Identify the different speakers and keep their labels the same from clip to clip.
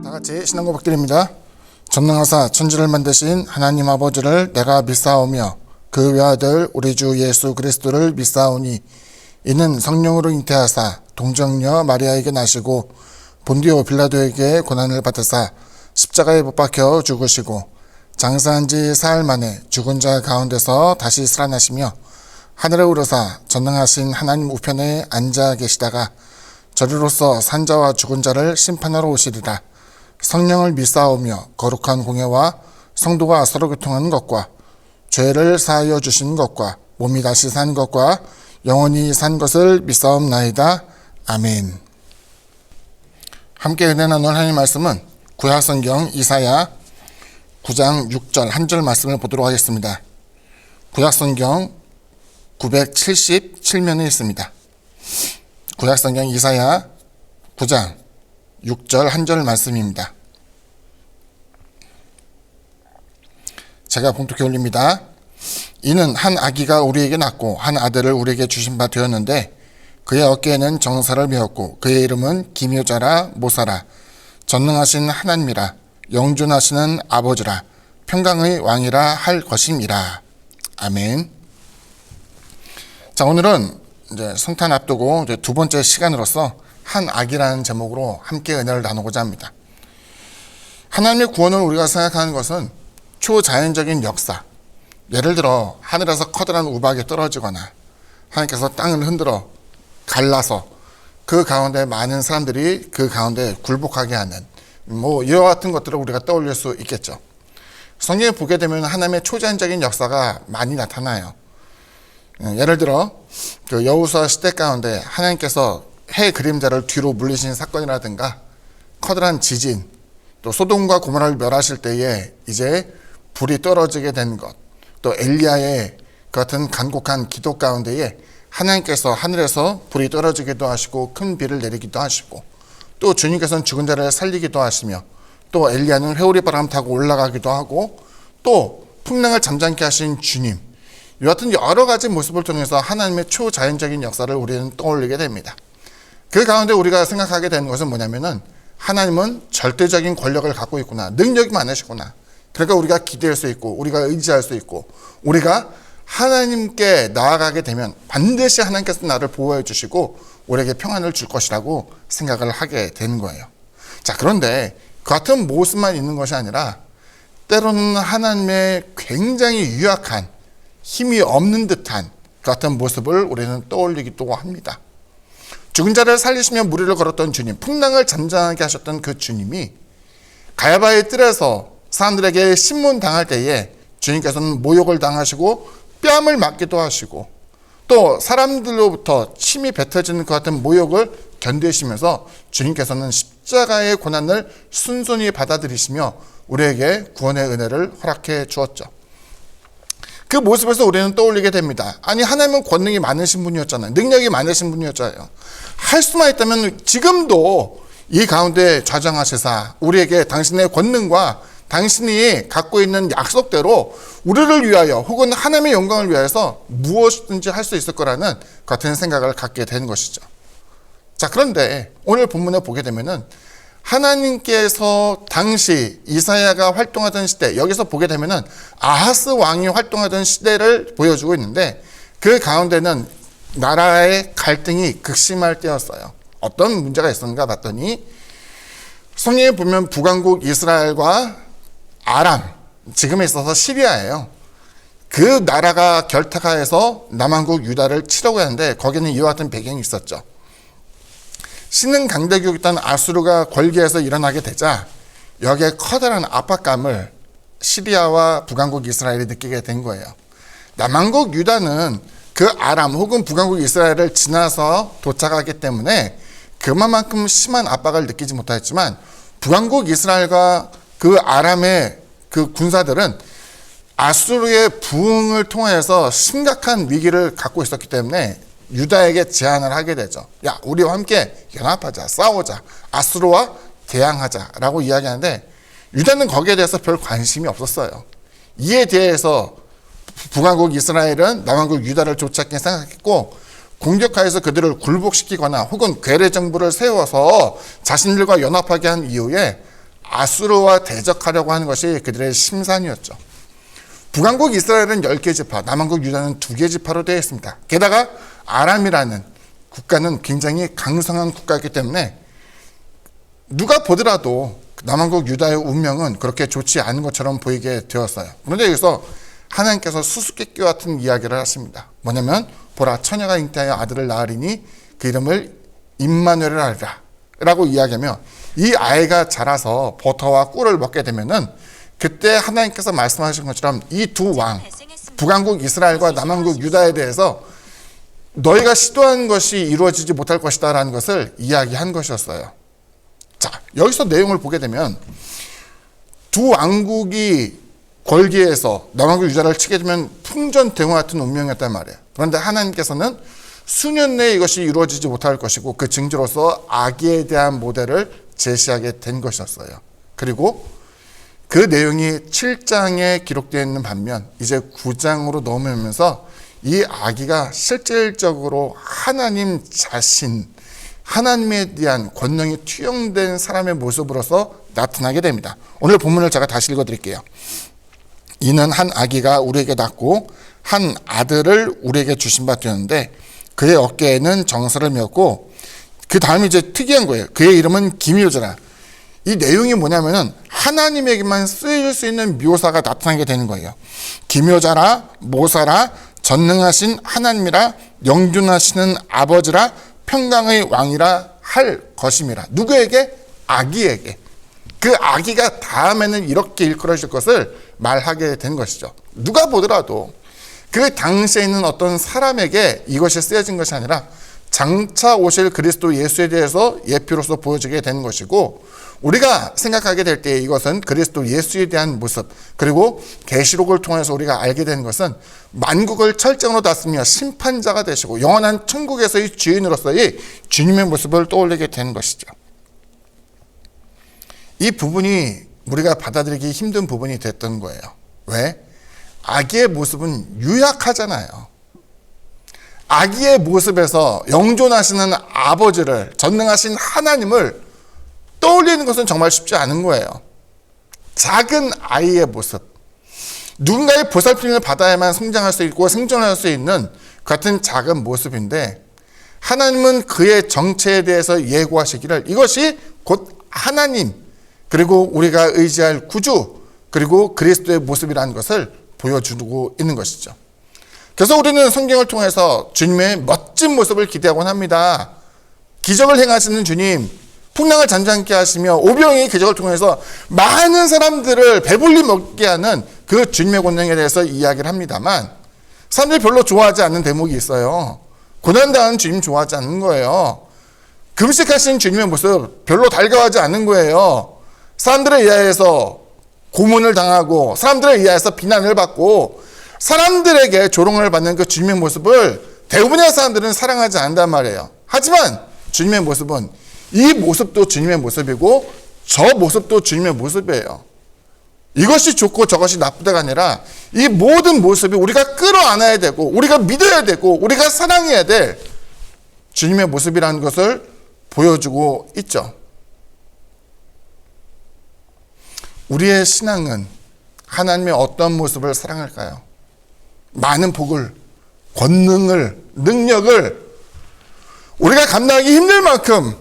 Speaker 1: 다같이 신앙고백 드립니다. 전능하사 천지를 만드신 하나님 아버지를 내가 믿사오며 그 외아들 우리 주 예수 그리스도를 믿사오니 이는 성령으로 잉태하사 동정녀 마리아에게 나시고 본디오 빌라도에게 고난을 받으사 십자가에 못 박혀 죽으시고 장사한 지 사흘 만에 죽은 자 가운데서 다시 살아나시며 하늘에 오르사 전능하신 하나님 우편에 앉아 계시다가 저리로서 산자와 죽은 자를 심판하러 오시리라. 성령을 믿사오며 거룩한 공예와 성도가 서로 교통하는 것과 죄를 사하여 주시는 것과 몸이 다시 산 것과 영원히 산 것을 믿사옵나이다. 아멘. 함께 은혜 나눌 하나님 말씀은 구약성경 이사야 9장 6절 한 절 말씀을 보도록 하겠습니다. 구약성경 977면에 있습니다. 구약성경 이사야 9장 6절 한 절 말씀입니다. 제가 봉독해 올립니다. 이는 한 아기가 우리에게 낳고 한 아들을 우리에게 주신 바 되었는데 그의 어깨에는 정사를 메었고 그의 이름은 기묘자라 모사라 전능하신 하나님이라 영존하시는 아버지라 평강의 왕이라 할 것임이라. 아멘. 자, 오늘은 이제 성탄 앞두고 이제 두 번째 시간으로서 한 아기라는 제목으로 함께 은혜를 나누고자 합니다. 하나님의 구원을 우리가 생각하는 것은 초자연적인 역사, 예를 들어 하늘에서 커다란 우박이 떨어지거나 하나님께서 땅을 흔들어 갈라서 그 가운데 많은 사람들이 그 가운데 굴복하게 하는 이와 같은 것들을 우리가 떠올릴 수 있겠죠. 성경에 보게 되면 하나님의 초자연적인 역사가 많이 나타나요. 예를 들어 그 여호수아 시대 가운데 하나님께서 해 그림자를 뒤로 물리신 사건이라든가 커다란 지진, 또 소돔과 고모라를 멸하실 때에 이제 불이 떨어지게 된 것, 또 엘리야의 그 같은 간곡한 기도 가운데에 하나님께서 하늘에서 불이 떨어지기도 하시고 큰 비를 내리기도 하시고 또 주님께서는 죽은 자를 살리기도 하시며 또 엘리야는 회오리 바람 타고 올라가기도 하고 또 풍랑을 잠잠케 하신 주님, 이 같은 여러 가지 모습을 통해서 하나님의 초자연적인 역사를 우리는 떠올리게 됩니다. 그 가운데 우리가 생각하게 되는 것은 뭐냐면은 하나님은 절대적인 권력을 갖고 있구나, 능력이 많으시구나. 그러니까 우리가 기대할 수 있고 우리가 의지할 수 있고 우리가 하나님께 나아가게 되면 반드시 하나님께서 나를 보호해 주시고 우리에게 평안을 줄 것이라고 생각을 하게 되는 거예요. 자, 그런데 그 같은 모습만 있는 것이 아니라 때로는 하나님의 굉장히 유약한, 힘이 없는 듯한 그 같은 모습을 우리는 떠올리기도 합니다. 죽은 자를 살리시며 무리를 걸었던 주님, 풍랑을 잠잠하게 하셨던 그 주님이 가야바의 뜰에서 사람들에게 신문당할 때에 주님께서는 모욕을 당하시고 뺨을 맞기도 하시고 또 사람들로부터 침이 뱉어지는 그 같은 모욕을 견디시면서 주님께서는 십자가의 고난을 순순히 받아들이시며 우리에게 구원의 은혜를 허락해 주었죠. 그 모습에서 우리는 떠올리게 됩니다. 아니, 하나님은 권능이 많으신 분이었잖아요. 능력이 많으신 분이었잖아요. 할 수만 있다면 지금도 이 가운데 좌정하시사 우리에게 당신의 권능과 당신이 갖고 있는 약속대로 우리를 위하여 혹은 하나님의 영광을 위하여서 무엇이든지 할 수 있을 거라는 같은 생각을 갖게 된 것이죠. 자, 그런데 오늘 본문에 보게 되면은 하나님께서 당시 이사야가 활동하던 시대, 여기서 보게 되면은 아하스 왕이 활동하던 시대를 보여주고 있는데 그 가운데는 나라의 갈등이 극심할 때였어요. 어떤 문제가 있었는가 봤더니 성경에 보면 북왕국 이스라엘과 아람, 지금에 있어서 시리아예요. 그 나라가 결탁하여서 남왕국 유다를 치려고 하는데 거기는 이와 같은 배경이 있었죠. 신흥 강대국이었던 아수르가 권리에서 일어나게 되자 여기에 커다란 압박감을 시리아와 북왕국 이스라엘이 느끼게 된 거예요. 남왕국 유다는 그 아람 혹은 북왕국 이스라엘을 지나서 도착하기 때문에 그만큼 심한 압박을 느끼지 못했지만 북왕국 이스라엘과 그 아람의 그 군사들은 아수르의 부흥을 통해서 심각한 위기를 갖고 있었기 때문에 유다에게 제안을 하게 되죠. 야, 우리와 함께 연합하자, 싸우자, 아수르와 대항하자라고 이야기하는데 유다는 거기에 대해서 별 관심이 없었어요. 이에 대해서 북왕국 이스라엘은 남왕국 유다를 쫓았게 생각했고 공격하여서 그들을 굴복시키거나 혹은 괴뢰 정부를 세워서 자신들과 연합하게 한 이후에 아수르와 대적하려고 하는 것이 그들의 심산이었죠. 북왕국 이스라엘은 10개 지파, 남왕국 유다는 2개 지파로 되어 있습니다. 게다가 아람이라는 국가는 굉장히 강성한 국가이기 때문에 누가 보더라도 남왕국 유다의 운명은 그렇게 좋지 않은 것처럼 보이게 되었어요. 그런데 여기서 하나님께서 수수께끼 같은 이야기를 하십니다. 뭐냐면 보라, 처녀가 잉태하여 아들을 낳으리니 그 이름을 임마누엘을 하리라 라고 이야기하며, 이 아이가 자라서 버터와 꿀을 먹게 되면은 그때 하나님께서 말씀하신 것처럼 이 두 왕, 북왕국 이스라엘과 남왕국 유다에 대해서 너희가 시도한 것이 이루어지지 못할 것이다 라는 것을 이야기한 것이었어요. 자, 여기서 내용을 보게 되면 두 왕국이 권리에서 남왕국 유다를 치게 되면 풍전등화 같은 운명이었단 말이에요. 그런데 하나님께서는 수년 내에 이것이 이루어지지 못할 것이고 그 징조로서 아기에 대한 모델을 제시하게 된 것이었어요. 그리고 그 내용이 7장에 기록되어 있는 반면 이제 9장으로 넘어오면서 이 아기가 실질적으로 하나님 자신, 하나님에 대한 권능이 투영된 사람의 모습으로서 나타나게 됩니다. 오늘 본문을 제가 다시 읽어드릴게요. 이는 한 아기가 우리에게 낳고 한 아들을 우리에게 주신 바 되었는데 그의 어깨에는 정사를 메었고, 그 다음에 이제 특이한 거예요. 그의 이름은 기묘자라. 이 내용이 뭐냐면은 하나님에게만 쓰일 수 있는 묘사가 나타나게 되는 거예요. 기묘자라, 모사라, 전능하신 하나님이라, 영존하시는 아버지라, 평강의 왕이라 할 것임이라. 누구에게? 아기에게. 그 아기가 다음에는 이렇게 일컬어질 것을 말하게 된 것이죠. 누가 보더라도 그 당시에 있는 어떤 사람에게 이것이 쓰여진 것이 아니라 장차 오실 그리스도 예수에 대해서 예표로서 보여지게 되는 것이고, 우리가 생각하게 될 때 이것은 그리스도 예수에 대한 모습, 그리고 계시록을 통해서 우리가 알게 되는 것은 만국을 철장으로 다스리며 심판자가 되시고 영원한 천국에서의 주인으로서의 주님의 모습을 떠올리게 되는 것이죠. 이 부분이 우리가 받아들이기 힘든 부분이 됐던 거예요. 왜? 아기의 모습은 유약하잖아요. 아기의 모습에서 영존하시는 아버지를, 전능하신 하나님을 떠올리는 것은 정말 쉽지 않은 거예요. 작은 아이의 모습, 누군가의 보살핌을 받아야만 성장할 수 있고 생존할 수 있는 같은 작은 모습인데, 하나님은 그의 정체에 대해서 예고하시기를 이것이 곧 하나님, 그리고 우리가 의지할 구주, 그리고 그리스도의 모습이라는 것을 보여주고 있는 것이죠. 그래서 우리는 성경을 통해서 주님의 멋진 모습을 기대하곤 합니다. 기적을 행하시는 주님, 풍랑을 잔잔케 하시며 오병이의 기적을 통해서 많은 사람들을 배불리 먹게 하는 그 주님의 권능에 대해서 이야기를 합니다만, 사람들이 별로 좋아하지 않는 대목이 있어요. 고난당하는 주님 좋아하지 않는 거예요. 금식하신 주님의 모습 별로 달가워하지 않는 거예요. 사람들에 의해서 고문을 당하고 사람들에 의해서 비난을 받고 사람들에게 조롱을 받는 그 주님의 모습을 대부분의 사람들은 사랑하지 않는단 말이에요. 하지만 주님의 모습은, 이 모습도 주님의 모습이고 저 모습도 주님의 모습이에요. 이것이 좋고 저것이 나쁘다가 아니라 이 모든 모습이 우리가 끌어안아야 되고 우리가 믿어야 되고 우리가 사랑해야 될 주님의 모습이라는 것을 보여주고 있죠. 우리의 신앙은 하나님의 어떤 모습을 사랑할까요? 많은 복을, 권능을, 능력을 우리가 감당하기 힘들 만큼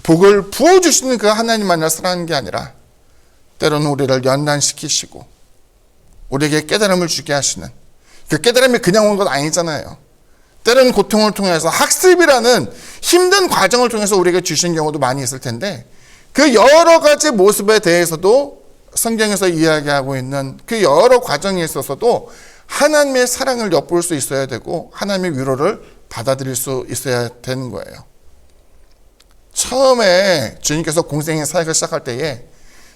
Speaker 1: 복을 부어주시는 그 하나님만을 사랑하는 게 아니라 때로는 우리를 연단시키시고 우리에게 깨달음을 주게 하시는, 그 깨달음이 그냥 온 건 아니잖아요. 때로는 고통을 통해서 학습이라는 힘든 과정을 통해서 우리에게 주신 경우도 많이 있을 텐데, 그 여러 가지 모습에 대해서도 성경에서 이야기하고 있는 그 여러 과정에 있어서도 하나님의 사랑을 엿볼 수 있어야 되고 하나님의 위로를 받아들일 수 있어야 되는 거예요. 처음에 주님께서 공생의 사역을 시작할 때에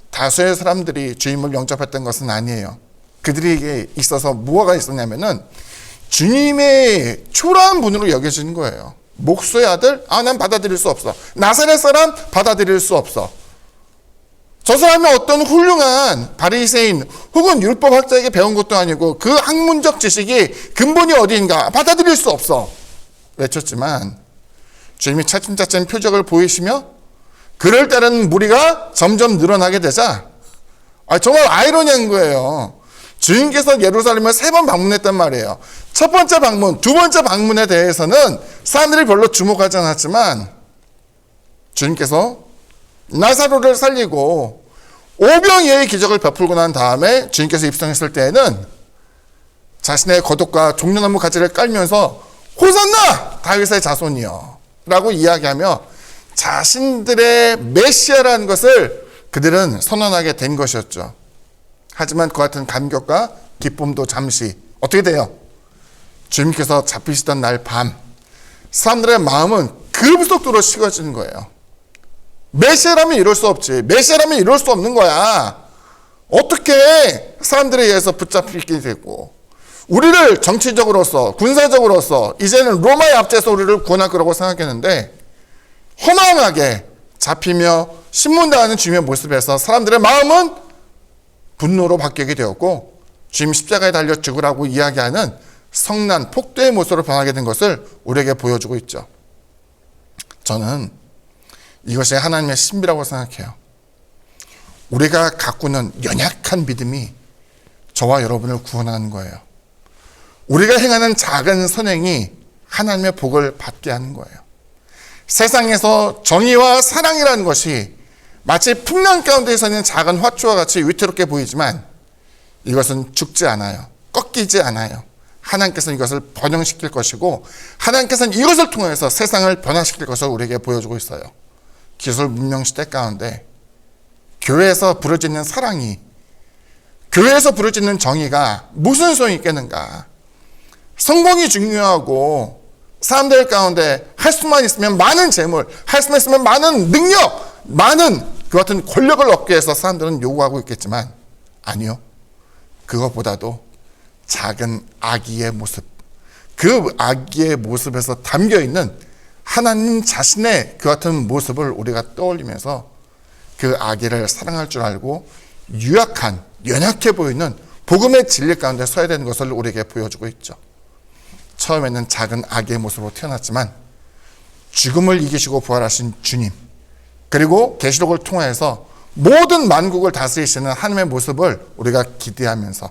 Speaker 1: 다수의 사람들이 주님을 영접했던 것은 아니에요. 그들에게 있어서 무엇가 있었냐면은 주님의 초라한 분으로 여겨지는 거예요. 목수의 아들? 난 받아들일 수 없어. 나사렛 사람? 받아들일 수 없어. 저 사람이 어떤 훌륭한 바리새인 혹은 율법학자에게 배운 것도 아니고 그 학문적 지식이 근본이 어디인가 받아들일 수 없어 외쳤지만 주님이 차츰차츰 표적을 보이시며 그를 따르는 무리가 점점 늘어나게 되자 정말 아이러니한 거예요. 주님께서 예루살렘을 3번 방문했단 말이에요. 첫 번째 방문, 두 번째 방문에 대해서는 사람들이 별로 주목하지 않았지만 주님께서 나사로를 살리고 오병이어의 기적을 베풀고 난 다음에 주님께서 입성했을 때에는 자신의 겉옷과 종려나무 가지를 깔면서 호산나 다윗의 자손이여 라고 이야기하며 자신들의 메시아라는 것을 그들은 선언하게 된 것이었죠. 하지만 그 같은 감격과 기쁨도 잠시 어떻게 돼요? 주님께서 잡히시던 날 밤 사람들의 마음은 급속도로 식어지는 거예요. 메시아라면 이럴 수 없지. 메시아라면 이럴 수 없는 거야. 어떻게 사람들에 의해서 붙잡히게 되고 우리를 정치적으로서 군사적으로서 이제는 로마의 압제에서 우리를 구원할 거라고 생각했는데 허망하게 잡히며 신문당하는 주님의 모습에서 사람들의 마음은 분노로 바뀌게 되었고 주님 십자가에 달려 죽으라고 이야기하는 성난 폭도의 모습으로 변하게 된 것을 우리에게 보여주고 있죠. 저는 이것이 하나님의 신비라고 생각해요. 우리가 가꾸는 연약한 믿음이 저와 여러분을 구원하는 거예요. 우리가 행하는 작은 선행이 하나님의 복을 받게 하는 거예요. 세상에서 정의와 사랑이라는 것이 마치 풍랑 가운데 서 있는 작은 화초와 같이 위태롭게 보이지만 이것은 죽지 않아요. 꺾이지 않아요. 하나님께서는 이것을 번영시킬 것이고 하나님께서는 이것을 통해서 세상을 변화시킬 것을 우리에게 보여주고 있어요. 기술 문명 시대 가운데 교회에서 부러지는 사랑이, 교회에서 부러지는 정의가 무슨 소용이 있겠는가? 성공이 중요하고 사람들 가운데 할 수만 있으면 많은 재물, 할 수만 있으면 많은 능력, 많은 그 같은 권력을 얻기 위해서 사람들은 요구하고 있겠지만 아니요. 그것보다도 작은 아기의 모습, 그 아기의 모습에서 담겨있는 하나님 자신의 그 같은 모습을 우리가 떠올리면서 그 아기를 사랑할 줄 알고 유약한, 연약해 보이는 복음의 진리 가운데 서야 되는 것을 우리에게 보여주고 있죠. 처음에는 작은 아기의 모습으로 태어났지만 죽음을 이기시고 부활하신 주님, 그리고 계시록을 통해서 모든 만국을 다스리시는 하나님의 모습을 우리가 기대하면서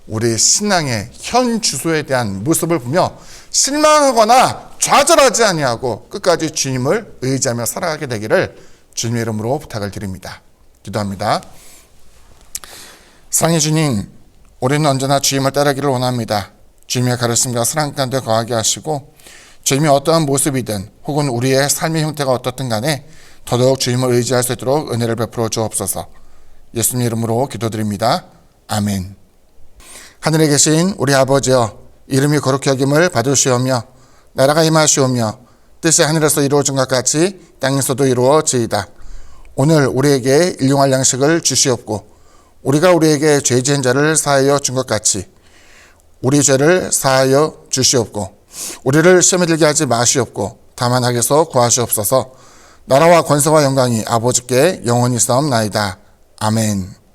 Speaker 1: 우리 신앙의 현 주소에 대한 모습을 보며 실망하거나 좌절하지 아니하고 끝까지 주님을 의지하며 살아가게 되기를 주님의 이름으로 부탁을 드립니다. 기도합니다. 사랑의 주님, 우리는 언제나 주님을 따르기를 원합니다. 주님의 가르침과 사랑 가운데 거하게 하시고 주님이 어떠한 모습이든 혹은 우리의 삶의 형태가 어떻든 간에 더더욱 주님을 의지할 수 있도록 은혜를 베풀어 주옵소서. 예수님 이름으로 기도드립니다. 아멘. 하늘에 계신 우리 아버지여, 이름이 거룩히 여김을 받으시오며 나라가 임하시오며 뜻이 하늘에서 이루어진 것 같이 땅에서도 이루어지이다. 오늘 우리에게 일용할 양식을 주시옵고 우리가 우리에게 죄 지은 자를 사하여 준 것 같이 우리 죄를 사하여 주시옵고 우리를 시험에 들게 하지 마시옵고 다만 악에서 구하시옵소서. 나라와 권세와 영광이 아버지께 영원히 싸움나이다. 아멘.